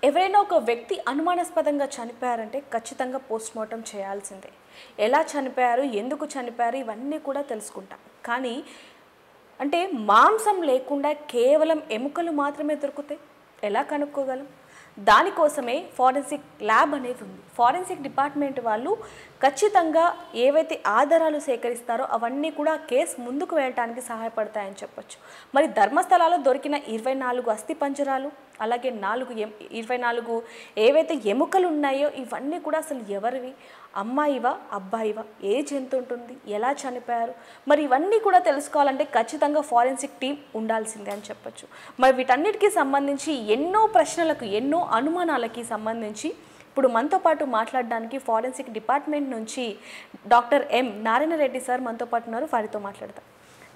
ఎవరైనా ఒక వ్యక్తి అనుమానాస్పదంగా చనిపోయారంటే ఖచ్చితంగా పోస్ట్మార్టం చేయాల్సిందే. ఎలా చనిపోయారు, ఎందుకు చనిపోయారు ఇవన్నీ కూడా తెలుసుకుంటాం. కానీ అంటే మాంసం లేకుండా కేవలం ఎముకలు మాత్రమే దొరుకుతాయి, ఎలా కనుక్కోగలం? దానికోసమే ఫారెన్సిక్ ల్యాబ్ అనేది ఉంది. ఫారెన్సిక్ డిపార్ట్మెంట్ వాళ్ళు ఖచ్చితంగా ఏవైతే ఆధారాలు సేకరిస్తారో అవన్నీ కూడా కేసు ముందుకు వెళ్ళడానికి సహాయపడతాయని చెప్పొచ్చు. మరి ధర్మస్థలాల్లో దొరికిన 24 అస్థిపంజరాలు, అలాగే 24 ఏవైతే ఎముకలు ఉన్నాయో ఇవన్నీ కూడా అసలు ఎవరివి, అమ్మాయివా అబ్బాయివా, ఏజ్ ఎంత ఉంటుంది, ఎలా చనిపోయారు, మరి ఇవన్నీ కూడా తెలుసుకోవాలంటే ఖచ్చితంగా ఫారెన్సిక్ టీం ఉండాల్సిందే అని చెప్పొచ్చు. మరి వీటన్నిటికీ సంబంధించి ఎన్నో ప్రశ్నలకు, ఎన్నో అనుమానాలకి సంబంధించి ఇప్పుడు మనతో పాటు మాట్లాడడానికి ఫారెన్సిక్ డిపార్ట్మెంట్ నుంచి doctor M Narayana Reddy sir మనతో పాటు ఉన్నారు. వారితో మాట్లాడతాం.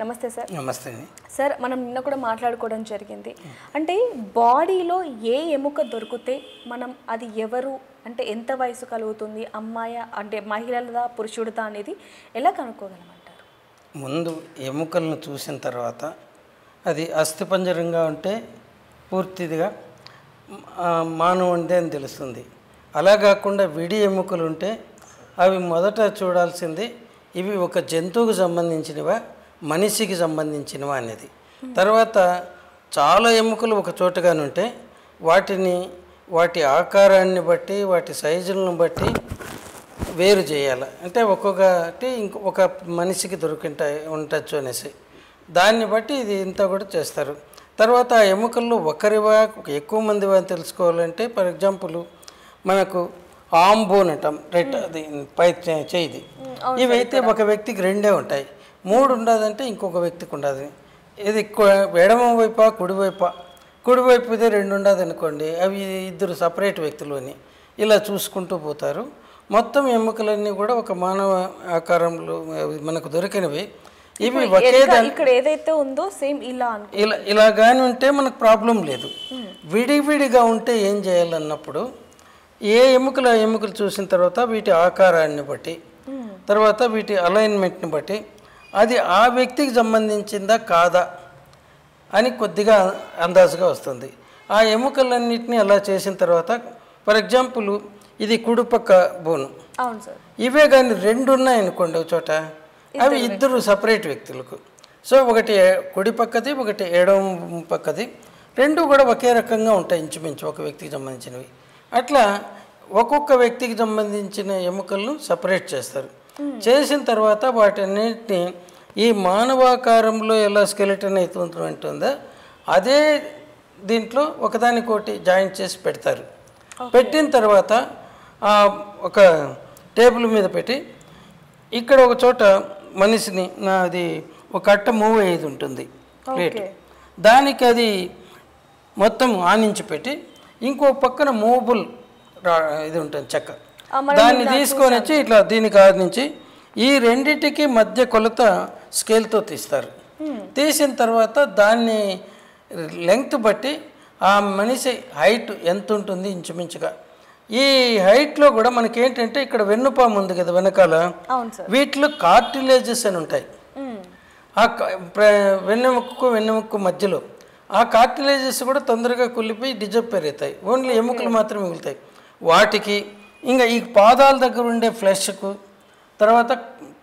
నమస్తే సార్. నమస్తే సార్. మనం నిన్న కూడా మాట్లాడుకోవడం జరిగింది. అంటే బాడీలో ఏ ఎముక దొరికితే మనం అది ఎవరు, అంటే ఎంత వయసు కలుగుతుంది, అమ్మాయి అంటే మహిళలదా పురుషుడిదా అనేది ఎలా కనుక్కోగలమంటారు? ముందు ఎముకలను చూసిన తర్వాత అది అస్థిపంజరంగా ఉంటే పూర్తిగా మానవునిదే అని తెలుస్తుంది. అలా కాకుండా విడి ఎముకలు ఉంటే అవి మొదట చూడాల్సింది ఇవి ఒక జంతువుకు సంబంధించినవా మనిషికి సంబంధించినవా అనేది. తర్వాత చాలా ఎముకలు ఒక చోటగానే ఉంటే వాటి ఆకారాన్ని బట్టి వాటి సైజులను బట్టి వేరు చేయాలి. అంటే ఒక్కొక్కటి ఒక మనిషికి ఉండొచ్చు అనేసి దాన్ని బట్టి ఇది ఇంత కూడా చేస్తారు. తర్వాత ఆ ఎముకల్లో ఒకరివా ఎక్కువ మందివా అని తెలుసుకోవాలంటే ఫర్ ఎగ్జాంపుల్ మనకు ఆర్మ్ బోన్ అంటాం, అది పై చేయిది, ఇవైతే ఒక వ్యక్తికి 2 ఉంటాయి. 3 ఉండదంటే ఇంకొక వ్యక్తికి ఉండదు. ఇది ఎడమ వైపా కుడివైపుదే 2 ఉండదు అనుకోండి, అవి 2 సపరేట్ వ్యక్తులు అని ఇలా చూసుకుంటూ పోతారు. మొత్తం ఎముకలన్నీ కూడా ఒక మానవ ఆకారంలో మనకు దొరికినవి. ఇవి ఒకే ఇక్కడ ఏదైతే ఉందో సేమ్ ఇలా కానీ ఉంటే మనకు ప్రాబ్లం లేదు. విడివిడిగా ఉంటే ఏం చేయాలన్నప్పుడు ఏ ఎముకలు చూసిన తర్వాత వీటి ఆకారాన్ని బట్టి, తర్వాత వీటి అలైన్మెంట్ని బట్టి అది ఆ వ్యక్తికి సంబంధించిందా కాదా అని కొద్దిగా అందాజుగా వస్తుంది. ఆ ఎముకలన్నింటినీ అలా చేసిన తర్వాత ఫర్ ఎగ్జాంపుల్ ఇది కుడిపక్క బోను, ఇవే కానీ 2 ఉన్నాయనుకోండి ఒక చోట, అవి 2 సపరేట్ వ్యక్తులకు. సో ఒకటి కుడి పక్కది, ఒకటి ఎడమ పక్కది, 2 కూడా ఒకే రకంగా ఉంటాయి ఇంచుమించు ఒక వ్యక్తికి సంబంధించినవి. అట్లా ఒక్కొక్క వ్యక్తికి సంబంధించిన ఎముకలను సపరేట్ చేస్తారు. చేసిన తర్వాత వాటన్నిటిని ఈ మానవాకారంలో ఎలా స్కెలిటన్ అవుతుంటుందో అదే దీంట్లో ఒకదానికోటి జాయింట్ చేసి పెడతారు. పెట్టిన తర్వాత ఒక టేబుల్ మీద పెట్టి ఇక్కడ ఒక చోట మనిషిని అది ఒక అట్ట మూవ్ అయ్యేది ఉంటుంది ప్లేట్, దానికి అది మొత్తం ఆనించి పెట్టి ఇంకో పక్కన మూవబుల్ ఇది ఉంటుంది చెక్క, దాన్ని తీసుకొని వచ్చి ఇట్లా దీనికి ఆనించి ఈ రెండిటికి మధ్య కొలత స్కేల్తో తీస్తారు. తీసిన తర్వాత దాన్ని లెంగ్త్ బట్టి ఆ మనిషి హైట్ ఎంత ఉంటుంది ఇంచుమించుగా, ఈ హైట్లో కూడా మనకేంటంటే ఇక్కడ వెన్నుపాము ఉంది కదా వెనకాల, వీటిలో కార్టిలేజెస్ అని ఉంటాయి. ఆ వెన్నెముక్కు మధ్యలో ఆ కార్టిలేజెస్ కూడా తొందరగా కుళ్ళిపోయి డిజపేర్ అవుతాయి, ఓన్లీ ఎముకలు మాత్రమే మిగులుతాయి. వాటికి ఇంకా ఈ పాదాల దగ్గర ఉండే ఫ్లెష్కు, తర్వాత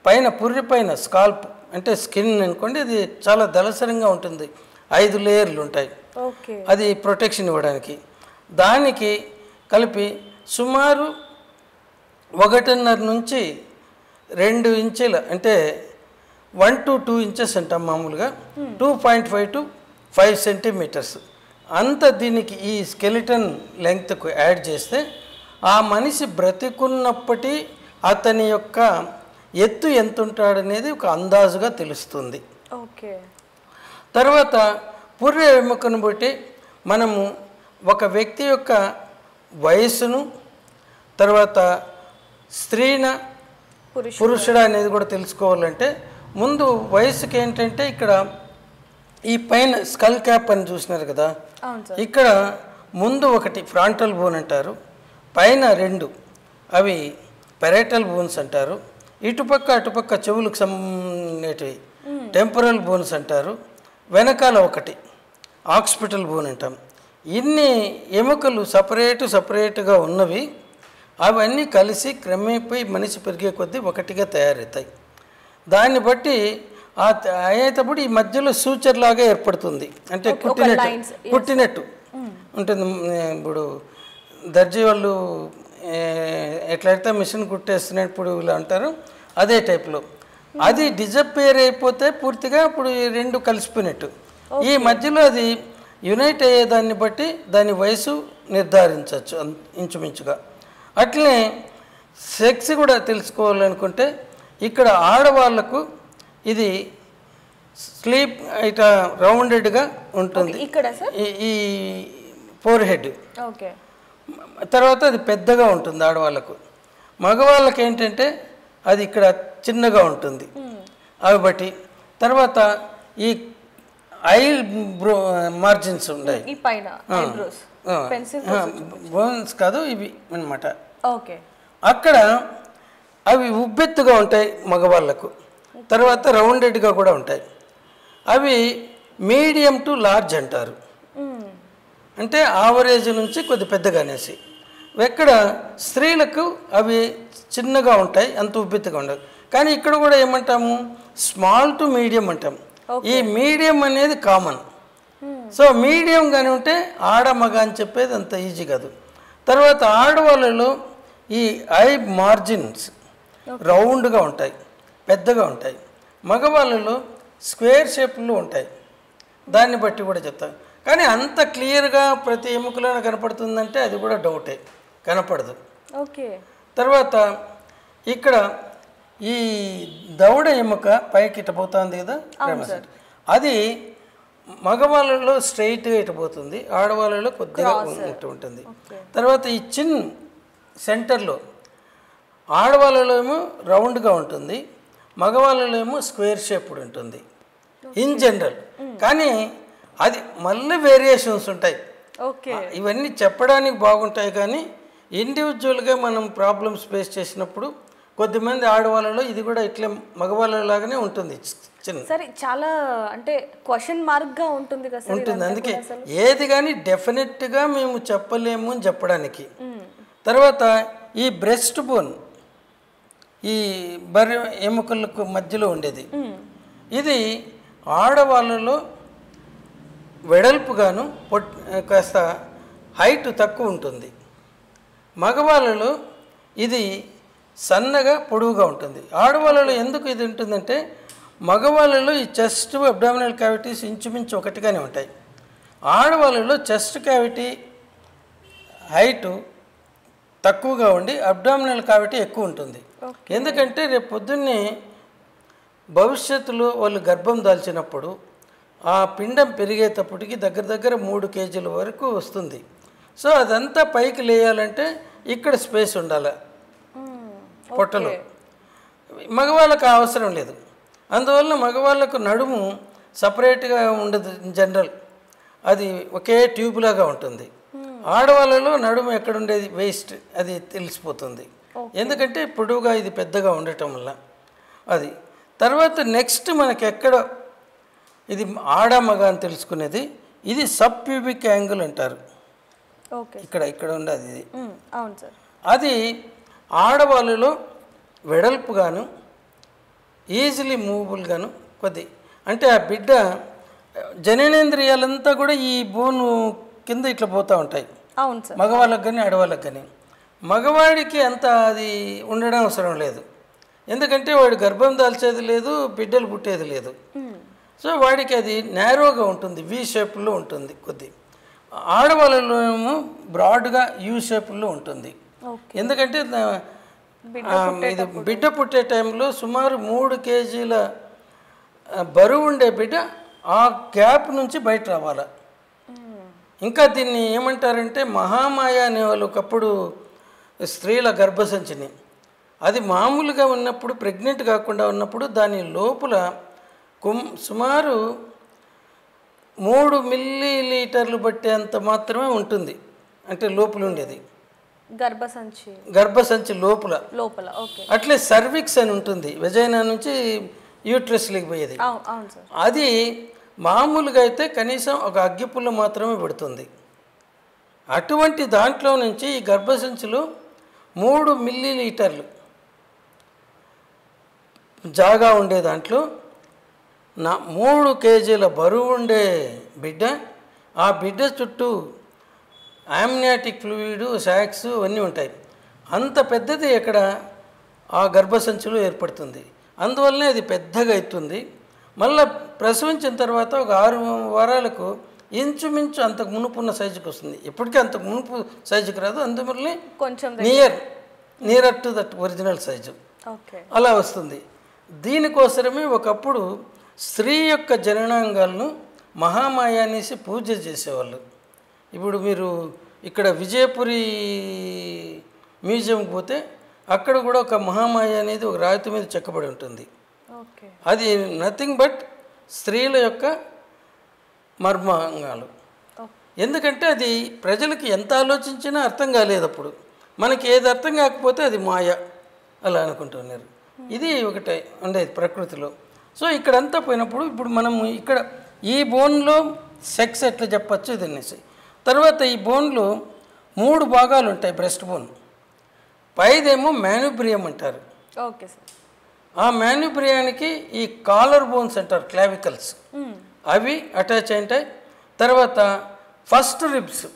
పైన పుర్రి పైన స్కాల్ప్ అంటే స్కిన్ అనుకోండి, అది చాలా దళసరంగా ఉంటుంది, 5 లేయర్లు ఉంటాయి, అది ప్రొటెక్షన్ ఇవ్వడానికి. దానికి కలిపి సుమారు 1.5 నుంచి 2 ఇంచుల అంటే 1 to 2 ఇంచెస్ అంటాం మామూలుగా, 2.5 to 5 సెంటీమీటర్స్ అంత దీనికి ఈ స్కెలిటన్ లెంగ్త్కు యాడ్ చేస్తే ఆ మనిషి బ్రతికున్నప్పటి అతని యొక్క ఎత్తు ఎంత ఉంటాడనేది ఒక అందాజుగా తెలుస్తుంది. తర్వాత పుర్రె ఎముకను బట్టి మనము ఒక వ్యక్తి యొక్క వయస్సును, తర్వాత స్త్రీనా పురుషుడా అనేది కూడా తెలుసుకోవాలంటే ముందు వయసుకి ఏంటంటే ఇక్కడ ఈ పైన స్కల్ క్యాప్ అని చూసినారు కదా, ఇక్కడ ముందు ఒకటి ఫ్రాంటల్ బోన్ అంటారు, పైన 2 అవి పెరైటల్ బోన్స్ అంటారు, ఇటుపక్క అటుపక్క చెవులకు సంబంధించినవి టెంపరల్ బోన్స్ అంటారు, వెనకాల ఒకటి ఆక్సిపిటల్ బోన్ అంటాం. ఇన్ని ఎముకలు సపరేటుగా ఉన్నవి అవన్నీ కలిసి క్రమేపై మనిషి పెరిగే కొద్దీ ఒకటిగా తయారవుతాయి. దాన్ని బట్టి అయ్యేటప్పుడు ఈ మధ్యలో సూచర్లాగా ఏర్పడుతుంది, అంటే కుట్టినట్టు ఉంటుంది. ఇప్పుడు దర్జీ వాళ్ళు ఎట్లయితే మిషన్ కుట్టేస్తున్నప్పుడు ఇలా అంటారు, అదే టైప్లో అది డిజపేర్ అయిపోతే పూర్తిగా ఇప్పుడు ఈ రెండు కలిసిపోయినట్టు. ఈ మధ్యలో అది యునైట్ అయ్యేదాన్ని బట్టి దాని వయసు నిర్ధారించవచ్చు ఇంచుమించుగా. అట్లనే సెక్స్ కూడా తెలుసుకోవాలనుకుంటే ఇక్కడ ఆడవాళ్లకు ఇది స్లీప్ ఇట్లా రౌండెడ్గా ఉంటుంది, ఈ ఫోర్ హెడ్. తర్వాత అది పెద్దగా ఉంటుంది ఆడవాళ్ళకు. మగవాళ్ళకి ఏంటంటే అది ఇక్కడ చిన్నగా ఉంటుంది అవి బట్టి. తర్వాత ఈ ఐ మార్జిన్స్ ఉన్నాయి, బోన్స్ కాదు ఇవి అన్నమాట. అక్కడ అవి ఉబ్బెత్తుగా ఉంటాయి మగవాళ్ళకు. తర్వాత రౌండెడ్గా కూడా ఉంటాయి. అవి మీడియం టు లార్జ్ అంటారు, అంటే ఆవరేజ్ నుంచి కొద్ది పెద్దగా అనేసి. ఎక్కడ స్త్రీలకు అవి చిన్నగా ఉంటాయి, అంత ఉబ్బెత్తుగా ఉండవు. కానీ ఇక్కడ కూడా ఏమంటాము, స్మాల్ టు మీడియం అంటాం. ఈ మీడియం అనేది కామన్. సో మీడియం కానీ ఉంటే ఆడ మగ అని చెప్పేది అంత ఈజీ కాదు. తర్వాత ఆడవాళ్ళలో ఈ ఐ మార్జిన్స్ రౌండ్గా ఉంటాయి, పెద్దగా ఉంటాయి. మగవాళ్ళలో స్క్వేర్ షేప్లో ఉంటాయి. దాన్ని బట్టి కూడా చెప్తాను. కానీ అంత క్లియర్గా ప్రతి ఎముకలోనే కనపడుతుందంటే అది కూడా డౌటే, కనపడదు. తర్వాత ఇక్కడ ఈ దవడ ఎముక పైకి ఇటపోతుంది కదా, అది మగవాళ్ళలో స్ట్రైట్గా ఇటపోతుంది, ఆడవాళ్ళలో కొద్దిగా ఉంటుంది. తర్వాత ఈ చిన్ సెంటర్లో ఆడవాళ్ళలో ఏమో రౌండ్గా ఉంటుంది, మగవాళ్ళలో ఏమో స్క్వేర్ షేప్డ్ ఉంటుంది ఇన్ జనరల్. కానీ అది మళ్ళీ వేరియేషన్స్ ఉంటాయి. ఇవన్నీ చెప్పడానికి బాగుంటాయి, కానీ ఇండివిజువల్గా మనం ప్రాబ్లమ్స్ ఫేస్ చేసినప్పుడు కొద్దిమంది ఆడవాళ్ళలో ఇది కూడా ఇట్లా మగవాళ్ళలాగానే ఉంటుంది చిన్న. సరే, చాలా అంటే క్వశ్చన్ మార్క్గా ఉంటుంది కదా ఉంటుంది. అందుకే ఏది కానీ డెఫినెట్గా మేము చెప్పలేము అని చెప్పడానికి. తర్వాత ఈ బ్రెస్ట్ బోన్, ఈ బర్రె ఎముకలకు మధ్యలో ఉండేది, ఇది ఆడవాళ్ళలో వెడల్పుగాను కాస్త హైట్ తక్కువ ఉంటుంది. మగవాళ్ళలో ఇది సన్నగా పొడవుగా ఉంటుంది. ఆడవాళ్ళలో ఎందుకు ఇది ఉంటుందంటే మగవాళ్ళలో ఈ చెస్ట్ అబ్డామినల్ క్యావిటీస్ ఇంచుమించు ఒకటిగానే ఉంటాయి. ఆడవాళ్ళలో చెస్ట్ క్యావిటీ హైటు తక్కువగా ఉండి అబ్డామినల్ క్యావిటీ ఎక్కువ ఉంటుంది. ఎందుకంటే రేపు పొద్దున్నే భవిష్యత్తులో వాళ్ళు గర్భం దాల్చినప్పుడు ఆ పిండం పెరిగేటప్పటికి దగ్గర 3 కేజీల వరకు వస్తుంది. సో అదంతా పైకి లేయాలంటే ఇక్కడ స్పేస్ ఉండాలి పొట్టలో. మగవాళ్ళకు అవసరం లేదు. అందువల్ల మగవాళ్ళకు నడుము సపరేట్గా ఉండదు జనరల్, అది ఒకే ట్యూబ్ లాగా ఉంటుంది. ఆడవాళ్ళలో నడుము ఎక్కడుండేది వేస్ట్, అది తెలిసిపోతుంది. ఎందుకంటే పొడవుగా ఇది పెద్దగా ఉండటం వల్ల అది. తర్వాత నెక్స్ట్ మనకి ఎక్కడ ఇది ఆడ మగ అని తెలుసుకునేది, ఇది సబ్ ప్యూబిక్ యాంగిల్ అంటారు. ఇక్కడ ఉండేది ఇది. అది ఆడవాళ్ళలో వెడల్పుగాను ఈజీలీ మూవబుల్గాను కొద్ది, అంటే ఆ బిడ్డ జననేంద్రియాలంతా కూడా ఈ బోను కింద ఇట్లా పోతూ ఉంటాయి, మగవాళ్ళకి కానీ ఆడవాళ్ళకి కానీ. మగవాడికి అంత అది ఉండడం అవసరం లేదు, ఎందుకంటే వాడు గర్భం దాల్చేది లేదు, బిడ్డలు పుట్టేది లేదు. సో వాడికి అది నేరోగా ఉంటుంది, వి షేప్లో ఉంటుంది కొద్ది. ఆడవాళ్ళలో ఏమో బ్రాడ్గా యూ షేప్లో ఉంటుంది. ఎందుకంటే ఇది బిడ్డ పుట్టే టైంలో సుమారు 3 కేజీల బరువు ఉండే బిడ్డ ఆ గ్యాప్ నుంచి బయట రావాలి. ఇంకా దీన్ని ఏమంటారంటే మహామాయ అనేవాళ్ళు ఒకప్పుడు స్త్రీల గర్భసంచిని, అది మామూలుగా ఉన్నప్పుడు ప్రెగ్నెంట్ కాకుండా ఉన్నప్పుడు దాని లోపల సుమారు 3 మిల్లీలీటర్లు పట్టేంత మాత్రమే ఉంటుంది, అంటే లోపల ఉండేది గర్భసంచి లోపల. అట్లే సర్విక్స్ అని ఉంటుంది, వెజైనా నుంచి యూట్రస్లోకి పోయేది. అది మామూలుగా అయితే కనీసం ఒక అగ్గిపుల్ల మాత్రమే పెడుతుంది. అటువంటి దాంట్లో నుంచి ఈ గర్భసంచులు 3 మిల్లీలీటర్లు జాగా ఉండే దాంట్లో 3 కేజీల బరువు ఉండే బిడ్డ, ఆ బిడ్డ చుట్టూ ఆమ్నియాటిక్ ఫ్లూయిడ్, శాక్స్ అన్నీ ఉంటాయి. అంత పెద్దది ఎక్కడ ఆ గర్భసంచులు ఏర్పడుతుంది. అందువల్లనే అది పెద్దగా అవుతుంది. మళ్ళీ ప్రసవించిన తర్వాత ఒక 6 వారాలకు ఇంచుమించు అంతకు మునుపున్న సైజుకి వస్తుంది. ఇప్పటికీ అంతకు మునుపు సైజుకి రాదు, అందువల్లనే కొంచెం near to that original size అలా వస్తుంది. దీనికోసమే ఒకప్పుడు స్త్రీ యొక్క జననాంగాలను మహామాయ అనేసి పూజ చేసేవాళ్ళు. ఇప్పుడు మీరు ఇక్కడ విజయపురి మ్యూజియంకి పోతే అక్కడ కూడా ఒక మహామాయ అనేది ఒక రాతి మీద చెక్కబడి ఉంటుంది. అది నథింగ్ బట్ స్త్రీల యొక్క మర్మాంగాలు. ఎందుకంటే అది ప్రజలకి ఎంత ఆలోచించినా అర్థం కాలేదు. అప్పుడు మనకి ఏది అర్థం కాకపోతే అది మాయ అలా అనుకుంటున్నారు. ఇది ఒకటే ఉండేది ప్రకృతిలో. సో ఇక్కడంతా పోయినప్పుడు ఇప్పుడు మనం ఇక్కడ ఈ బోన్లో సెక్స్ ఎట్లా చెప్పచ్చు ఇది అనేసి. తర్వాత ఈ బోన్లో 3 భాగాలు ఉంటాయి. బ్రెస్ట్ బోన్ పైదేమో మ్యానుబ్రియం అంటారు. Okay sir. ఆ మ్యానుబ్రియానికి ఈ కాలర్ బోన్స్ అంటారు, క్లావికల్స్, అవి అటాచ్ అయింటాయి. తర్వాత ఫస్ట్ రిబ్స్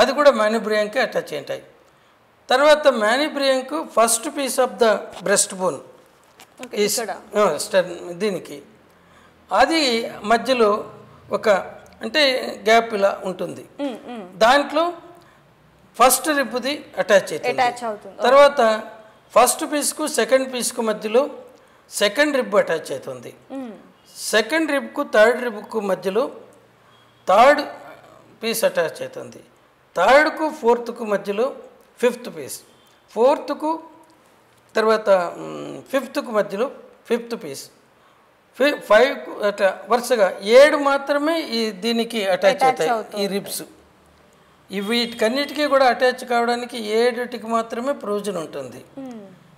అది కూడా మ్యానుబ్రియంకి అటాచ్ అయింటాయి. తర్వాత మ్యానుబ్రియంకు first piece of the breast bone దీనికి అది మధ్యలో ఒక అంటే గ్యాప్ ఇలా ఉంటుంది. దాంట్లో ఫస్ట్ రిబ్ది అటాచ్ అవుతుంది. తర్వాత ఫస్ట్ పీస్కు సెకండ్ పీస్కు మధ్యలో సెకండ్ రిబ్ అటాచ్ అవుతుంది. సెకండ్ రిబ్కు థర్డ్ రిబ్కు మధ్యలో థర్డ్ పీస్ అటాచ్ అవుతుంది. థర్డ్కు ఫోర్త్కు మధ్యలో ఫిఫ్త్ పీస్, ఫోర్త్కు తర్వాత ఫిఫ్త్కు మధ్యలో ఫిఫ్త్ పీస్, 5కు అట్లా వరుసగా 7 మాత్రమే ఈ దీనికి అటాచ్ అవుతాయి ఈ రిబ్స్. వీటికన్నిటికీ కూడా అటాచ్ కావడానికి 7టికి మాత్రమే ప్రయోజనం ఉంటుంది.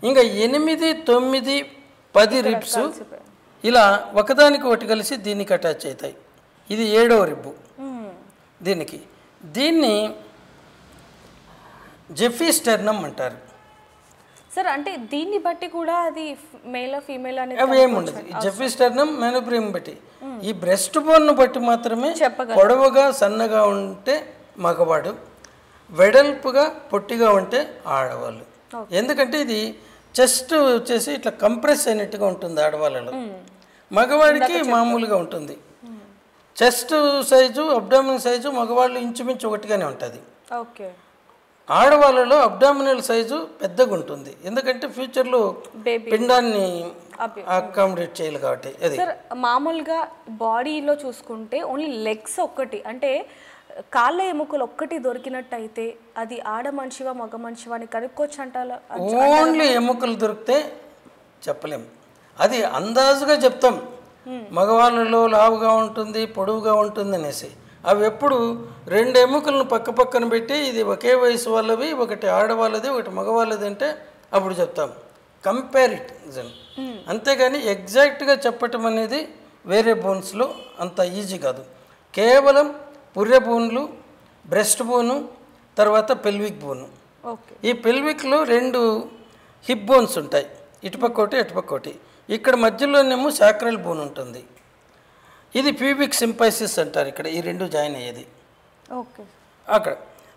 ఇంకా 8, 9, 10 రిబ్స్ ఇలా ఒకదానికి ఒకటి కలిసి దీనికి అటాచ్ అవుతాయి. ఇది 7వ రిబ్బు దీనికి. దీన్ని జెఫీస్టర్నమ్ అంటారు సార్. అంటే దీన్ని బట్టి కూడా అది మేల్ ఫీమేల్ అనేది అవి ఏముండదు. జెఫీస్టర్నమ్ మ్యానుబ్రియం బట్టి, ఈ బ్రెస్ట్ బోన్ను బట్టి మాత్రమే పొడవుగా సన్నగా ఉంటే మగవాడు, వెడల్పుగా పొట్టిగా ఉంటే ఆడవాళ్ళు. ఎందుకంటే ఇది చెస్ట్ వచ్చేసి ఇట్లా కంప్రెస్ అయినట్టుగా ఉంటుంది ఆడవాళ్ళలో, మగవాడికి మామూలుగా ఉంటుంది. చెస్ట్ సైజు, అబ్డామినల్ సైజు మగవాళ్ళు ఇంచుమించు ఒకటిగానే ఉంటుంది. ఆడవాళ్ళలో అబ్డామినల్ సైజు పెద్దగా ఉంటుంది, ఎందుకంటే ఫ్యూచర్లో పిండాన్ని అకామిడేట్ చేయాలి కాబట్టి. అది మామూలుగా బాడీలో చూసుకుంటే ఓన్లీ లెగ్స్ ఒక్కటి, అంటే కాళ్ళ ఎముకలు ఒక్కటి దొరికినట్టయితే అది ఆడ మనిషివా మగ మనిషివా అని కనుక్కోవచ్చు అంటారా? ఓన్లీ ఎముకలు దొరికితే చెప్పలేము, అది అందాజుగా చెప్తాం. మగవాళ్ళలో లావుగా ఉంటుంది, పొడవుగా ఉంటుంది అనేసి. అవి ఎప్పుడు 2 ఎముకలను పక్క పక్కన పెట్టి ఇది ఒకే వయసు వాళ్ళవి, ఒకటి ఆడవాళ్ళది ఒకటి మగవాళ్ళది అంటే అప్పుడు చెప్తాం కంపారిజన్. అంతేగాని ఎగ్జాక్ట్గా చెప్పటం అనేది వేరే బోన్స్లో అంత ఈజీ కాదు. కేవలం పుర్రె బోన్లు, బ్రెస్ట్ బోను, తర్వాత పెల్విక్ బోను. ఈ పెల్విక్లో 2 హిప్ బోన్స్ ఉంటాయి, ఇటుపక్క ఒకటి అటుపక్క ఒకటి. ఇక్కడ మధ్యలోనేమో సాక్రల్ బోన్ ఉంటుంది, ఇది ప్యూబిక్ సింపైసిస్ అంటారు. ఇక్కడ ఈ 2 జాయిన్ అయ్యేది అక్కడ.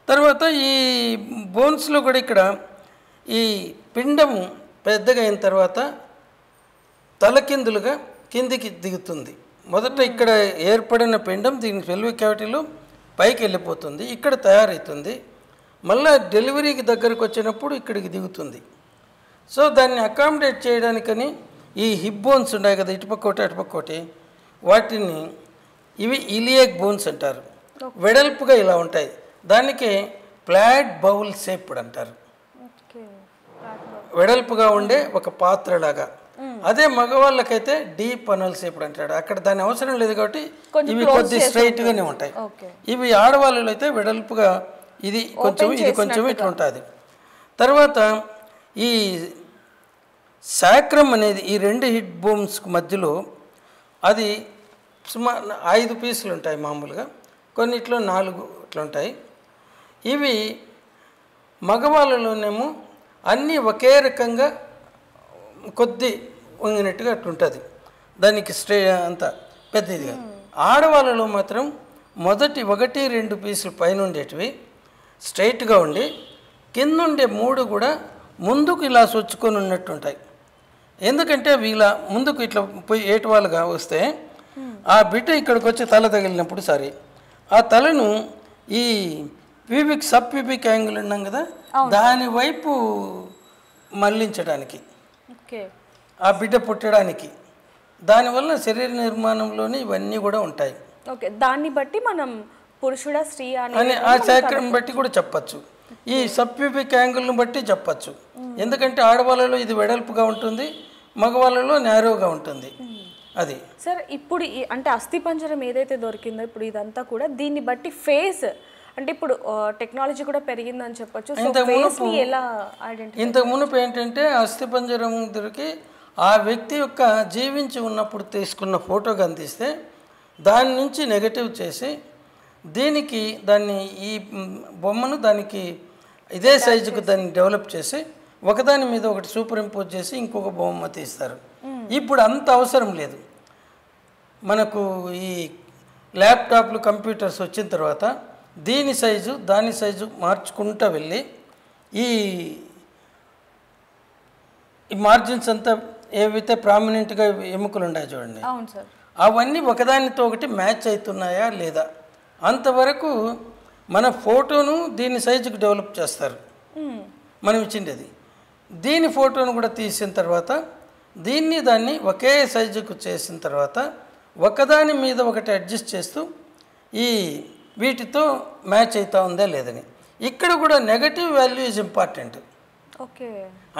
తర్వాత ఈ బోన్స్లో కూడా ఇక్కడ ఈ పిండం పెద్దగా అయిన తర్వాత తలకిందులుగా కిందికి దిగుతుంది. మొదట ఇక్కడ ఏర్పడిన పిండం దీని పెల్విక్ క్యావిటీలో పైకి వెళ్ళిపోతుంది, ఇక్కడ తయారవుతుంది. మళ్ళీ డెలివరీకి దగ్గరకు వచ్చినప్పుడు ఇక్కడికి దిగుతుంది. సో దాన్ని అకామిడేట్ చేయడానికని ఈ హిప్ బోన్స్ ఉన్నాయి కదా, ఇటుపక్క ఒకటి అటుపక్క ఒకటి, వాటిని ఇవి ఇలియాక్ బోన్స్ అంటారు. వెడల్పుగా ఇలా ఉంటాయి, దానికి ఫ్లాట్ బౌల్ షేప్డ్ అంటారు. వెడల్పుగా ఉండే ఒక పాత్రలాగా. అదే మగవాళ్ళకైతే డీప్ అనల్ షేప్డ్ అంటాడు. అక్కడ దాని అవసరం లేదు కాబట్టి ఇవి కొద్ది స్ట్రైట్గానే ఉంటాయి. ఇవి ఆడవాళ్ళలో అయితే వెడల్పుగా ఇది కొంచెం ఇది కొంచెం ఇట్లా ఉంటుంది. తర్వాత ఈ సాక్రమ్ అనేది ఈ 2 హిప్ బోన్స్కి మధ్యలో అది సుమారు 5 పీసులు ఉంటాయి మామూలుగా, కొన్నిట్లో 4 ఇట్లా ఉంటాయి. ఇవి మగవాళ్ళలోనేమో అన్నీ ఒకే రకంగా కొద్ది వంగినట్టుగా అట్లుంటుంది, దానికి అంత పెద్దదిగా. ఆడవాళ్ళలో మాత్రం మొదటి 1-2 పీసులు పైన ఉండేటివి స్ట్రైట్గా ఉండి కిందుండే 3 కూడా ముందుకు ఇలా సొచ్చుకొని ఉన్నట్టు ఉంటాయి. ఎందుకంటే అవి ఇలా ముందుకు ఇట్లా పోయి ఏటువాలుగా వస్తే ఆ బిడ్డ ఇక్కడికి వచ్చి తల తగిలినప్పుడు సరే ఆ తలను ఈ సబ్ ప్యూబిక్ యాంగిల్ ఉన్నాం కదా దాని వైపు మళ్ళించడానికి, ఆ బిడ్డ పుట్టడానికి, దానివల్ల శరీర నిర్మాణంలోని ఇవన్నీ కూడా ఉంటాయి. ఓకే, దాన్ని బట్టి మనం పురుషుడా స్త్రీ అని ఆ శాఖను బట్టి కూడా చెప్పచ్చు, ఈ సబ్ ప్యూబిక్ యాంగిల్ను బట్టి చెప్పచ్చు. ఎందుకంటే ఆడవాళ్ళలో ఇది వెడల్పుగా ఉంటుంది, మగవాళ్ళలో నేరోగా ఉంటుంది. అది సార్ ఇప్పుడు అంటే అస్థిపంజరం ఏదైతే దొరికిందో ఇప్పుడు ఇదంతా కూడా దీన్ని బట్టి ఫేస్ అంటే ఇప్పుడు టెక్నాలజీ కూడా పెరిగిందని చెప్పొచ్చు. ఇంతకు మునుపు ఏంటంటే అస్థిపంజరం దొరికి ఆ వ్యక్తి యొక్క జీవించి ఉన్నప్పుడు తీసుకున్న ఫోటో కనిపిస్తే దాని నుంచి నెగటివ్ చేసి దాన్ని ఈ బొమ్మను దానికి ఇదే సైజుకు దాన్ని డెవలప్ చేసి ఒకదాని మీద ఒకటి సూపర్ ఇంపోజ్ చేసి ఇంకొక బొమ్మ తీస్తారు. ఇప్పుడు అంత అవసరం లేదు. మనకు ఈ ల్యాప్టాప్లు కంప్యూటర్స్ వచ్చిన తర్వాత దీని సైజు దాని సైజు మార్చుకుంటూ వెళ్ళి ఈ మార్జిన్స్ అంతా ఏవైతే ప్రామినెంట్గా ఎముకలు ఉన్నాయి చూడండి, అవన్నీ ఒకదానితో ఒకటి మ్యాచ్ అవుతున్నాయా లేదా అంతవరకు మన ఫోటోను దీని సైజుకు డెవలప్ చేస్తారు. మనం ఇచ్చిండేది దీని ఫోటోను కూడా తీసిన తర్వాత దాన్ని ఒకే సైజుకు చేసిన తర్వాత ఒకదాని మీద ఒకటి అడ్జస్ట్ చేస్తూ వీటితో మ్యాచ్ అవుతా ఉందా లేదని. ఇక్కడ కూడా negative value is important. Okay,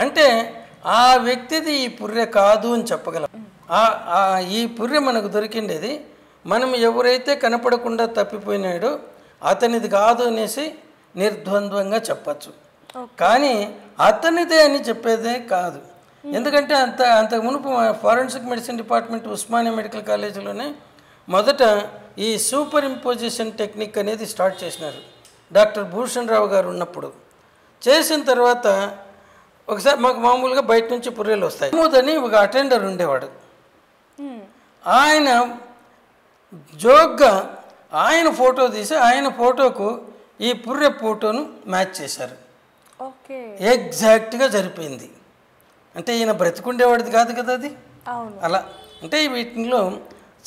అంటే ఆ వ్యక్తిది ఈ పుర్రె కాదు అని చెప్పగలం. ఈ పుర్రె మనకు దొరికిండేది మనం ఎవరైతే కనపడకుండా తప్పిపోయినాడో అతనిది కాదు అనేసి నిర్ద్వంద్వంగా చెప్పచ్చు. కానీ అతనిదే అని చెప్పేదే కాదు. ఎందుకంటే అంతకు మునుపు forensic medicine department Osmania medical కాలేజీలోనే మొదట ఈ సూపర్ ఇంపోజిషన్ టెక్నిక్ అనేది స్టార్ట్ చేసినారు. డాక్టర్ భూషణ్ రావు గారు ఉన్నప్పుడు చేసిన తర్వాత ఒకసారి మాకు మామూలుగా బయట నుంచి పుర్రెలు వస్తాయి. అని ఒక అటెండర్ ఉండేవాడు. ఆయన జోక్గా ఆయన ఫోటో తీసి ఆయన ఫోటోకు ఈ పుర్రె ఫోటోను మ్యాచ్ చేశారు. ఎగ్జాక్ట్గా సరిపోయింది. అంటే ఈయన బ్రతికుండేవాడిది కాదు కదా అది. అలా అంటే వీటిలో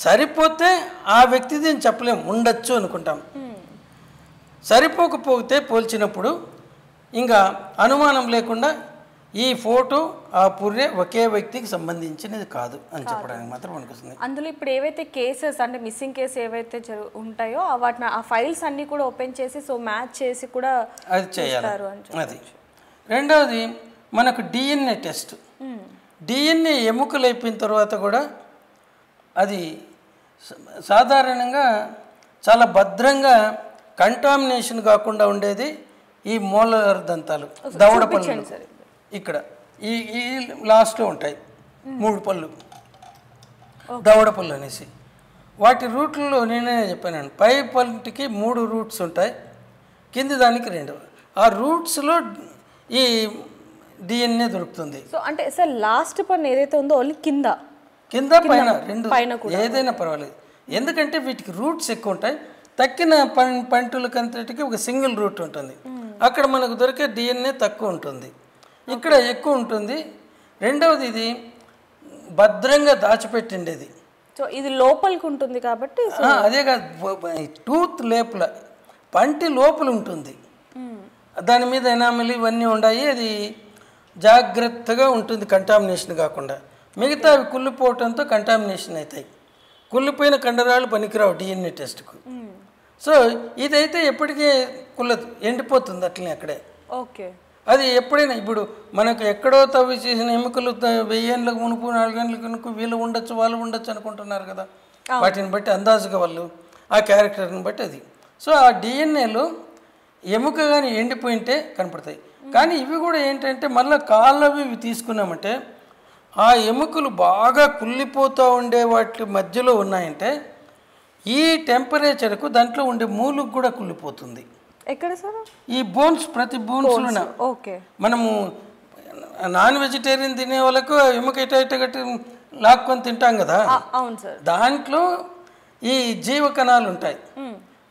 సరిపోతే ఆ వ్యక్తిది అని చెప్పలేము, ఉండొచ్చు అనుకుంటాం. సరిపోకపోతే పోల్చినప్పుడు ఇంకా అనుమానం లేకుండా ఈ ఫోటో ఆ పుర్రె ఒకే వ్యక్తికి సంబంధించినది కాదు అని చెప్పడానికి మాత్రం అనిపిస్తుంది. అందులో ఇప్పుడు ఏవైతే కేసెస్ అంటే మిస్సింగ్ కేసు ఏవైతే ఉంటాయో వాటిని ఆ ఫైల్స్ అన్నీ కూడా ఓపెన్ చేసి మ్యాచ్ చేసి కూడా అది చేయాలి. అది రెండవది మనకు డిఎన్ఏ టెస్ట్. డిఎన్ఏ ఎముకలు అయిపోయిన తర్వాత కూడా అది సాధారణంగా చాలా భద్రంగా కంటామినేషన్ కాకుండా ఉండేది ఈ మోలార్ దంతాలు, దవడ పళ్ళు. ఇక్కడ ఈ లాస్ట్లో ఉంటాయి 3 పళ్ళు, దవడ పళ్ళు అనేసి. వాటి రూట్లలో నేనే చెప్పాను, పై పళ్ళకి 3 రూట్స్ ఉంటాయి, కింది దానికి 2. ఆ రూట్స్లో ఈ డిఎన్ఏ దొరుకుతుంది. సో అంటే సార్ లాస్ట్ పన్ను ఏదైతే ఉందో ఓన్లీ కింద పైన 2 ఏదైనా పర్వాలేదు. ఎందుకంటే వీటికి రూట్స్ ఎక్కువ ఉంటాయి. తక్కిన పంటులకంతటికి ఒక సింగిల్ రూట్ ఉంటుంది. అక్కడ మనకు దొరికే డిఎన్ఏ తక్కువ ఉంటుంది, ఇక్కడ ఎక్కువ ఉంటుంది. రెండవది ఇది భద్రంగా దాచిపెట్టిండేది. సో ఇది లోపలికి ఉంటుంది కాబట్టి అదే కాదు, టూత్ లోపల పంటి లోపల ఉంటుంది, దాని మీద ఎనామిల్ ఇవన్నీ ఉన్నాయి. అది జాగ్రత్తగా ఉంటుంది కంటామినేషన్ కాకుండా. మిగతా అవి కుళ్ళిపోవటంతో కంటామినేషన్ అవుతాయి. కుళ్ళిపోయిన కండరాలు పనికిరావు డిఎన్ఏ టెస్ట్కు. సో ఇదైతే ఎప్పటికీ కుళ్ళదు, ఎండిపోతుంది అట్లనే అక్కడే. ఓకే, అది ఎప్పుడైనా ఇప్పుడు మనకు ఎక్కడో తవ్వి చేసిన ఎముకలు 1000 ఏళ్ళకు మునుపు 4 గంటలకు మునుపు వీళ్ళు ఉండొచ్చు వాళ్ళు ఉండొచ్చు అనుకుంటున్నారు కదా. వాటిని బట్టి అందాజుగా వాళ్ళు ఆ క్యారెక్టర్ని బట్టి అది. సో ఆ డిఎన్ఏలో ఎముక కానీ ఎండిపోయింటే కనపడతాయి. కానీ ఇవి కూడా ఏంటంటే మళ్ళీ కాళ్ళవి ఇవి తీసుకున్నామంటే ఆ ఎముకలు బాగా కుళ్ళిపోతూ ఉండే వాటి మధ్యలో ఉన్నాయంటే ఈ టెంపరేచర్కు దాంట్లో ఉండే మూలుకు కూడా కుళ్ళిపోతుంది. ఎక్కడ సార్? ఈ బోన్స్, ప్రతి బోన్స్లోనే. ఓకే. మనము నాన్ వెజిటేరియన్ తినే వాళ్ళకు ఎముక ఇట గట్టి లాక్కొని తింటాం కదా, అవును సార్. దాంట్లో ఈ జీవకణాలు ఉంటాయి.